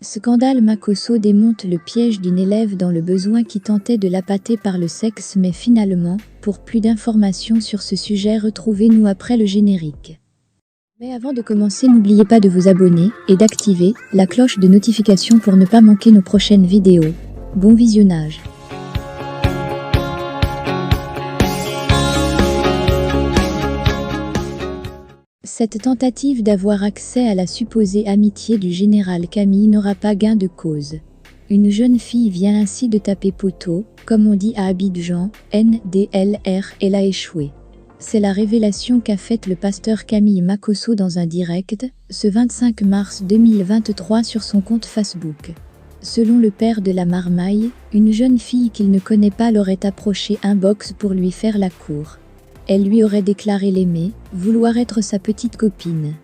Scandale Makosso démonte le piège d'une élève dans le besoin qui tentait de l'appâter par le sexe mais finalement, pour plus d'informations sur ce sujet retrouvez-nous après le générique. Mais avant de commencer n'oubliez pas de vous abonner et d'activer la cloche de notification pour ne pas manquer nos prochaines vidéos. Bon visionnage. Cette tentative d'avoir accès à la supposée amitié du général Camille n'aura pas gain de cause. Une jeune fille vient ainsi de taper poteau, comme on dit à Abidjan, NDLR, elle a échoué. C'est la révélation qu'a faite le pasteur Camille Makosso dans un direct, ce 25 mars 2023 sur son compte Facebook. Selon le père de la marmaille, une jeune fille qu'il ne connaît pas l'aurait approché inbox pour lui faire la cour. Elle lui aurait déclaré l'aimer, vouloir être sa petite copine.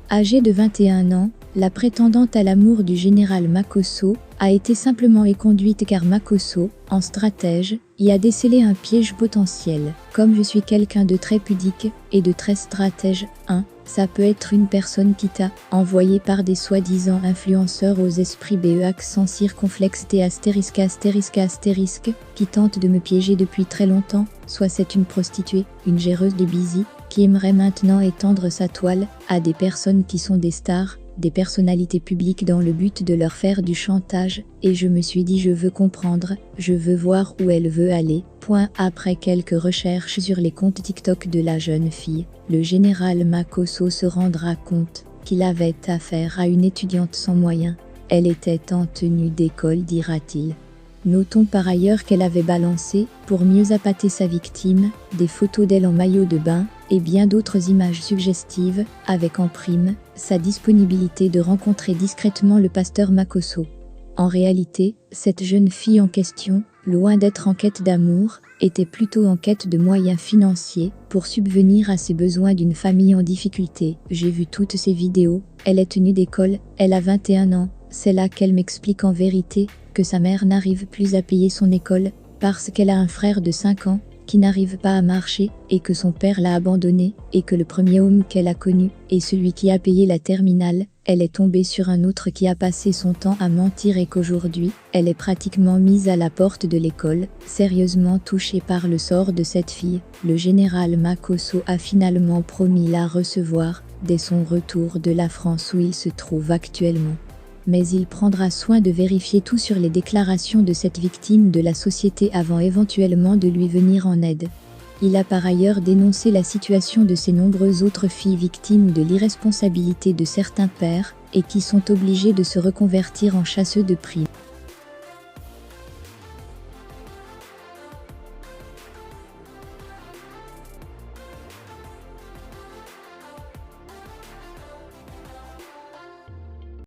Âgée de 21 ans, la prétendante à l'amour du général Makosso a été simplement éconduite car Makosso, en stratège, y a décelé un piège potentiel. Comme je suis quelqu'un de très pudique et de très stratège, ça peut être une personne qui t'a envoyé par des soi-disant influenceurs aux esprits accent circonflexe t astérisque qui tentent de me piéger depuis très longtemps, soit c'est une prostituée, une géreuse de Busy, qui aimerait maintenant étendre sa toile à des personnes qui sont des stars, des personnalités publiques dans le but de leur faire du chantage, et je me suis dit je veux comprendre, je veux voir où elle veut aller. Après quelques recherches sur les comptes TikTok de la jeune fille, le général Makosso se rendra compte qu'il avait affaire à une étudiante sans moyens. Elle était en tenue d'école, dira-t-il. Notons par ailleurs qu'elle avait balancé, pour mieux appâter sa victime, des photos d'elle en maillot de bain, et bien d'autres images suggestives, avec en prime, sa disponibilité de rencontrer discrètement le pasteur Makosso. En réalité, cette jeune fille en question, loin d'être en quête d'amour, était plutôt en quête de moyens financiers pour subvenir à ses besoins d'une famille en difficulté. J'ai vu toutes ces vidéos, elle est tenue d'école, elle a 21 ans, c'est là qu'elle m'explique en vérité que sa mère n'arrive plus à payer son école parce qu'elle a un frère de 5 ans qui n'arrive pas à marcher et que son père l'a abandonné et que le premier homme qu'elle a connu est celui qui a payé la terminale. Elle est tombée sur un autre qui a passé son temps à mentir et qu'aujourd'hui, elle est pratiquement mise à la porte de l'école, sérieusement touchée par le sort de cette fille. Le général Makosso a finalement promis la recevoir dès son retour de la France où il se trouve actuellement. Mais il prendra soin de vérifier tout sur les déclarations de cette victime de la société avant éventuellement de lui venir en aide. Il a par ailleurs dénoncé la situation de ces nombreuses autres filles victimes de l'irresponsabilité de certains pères et qui sont obligées de se reconvertir en chasseux de primes.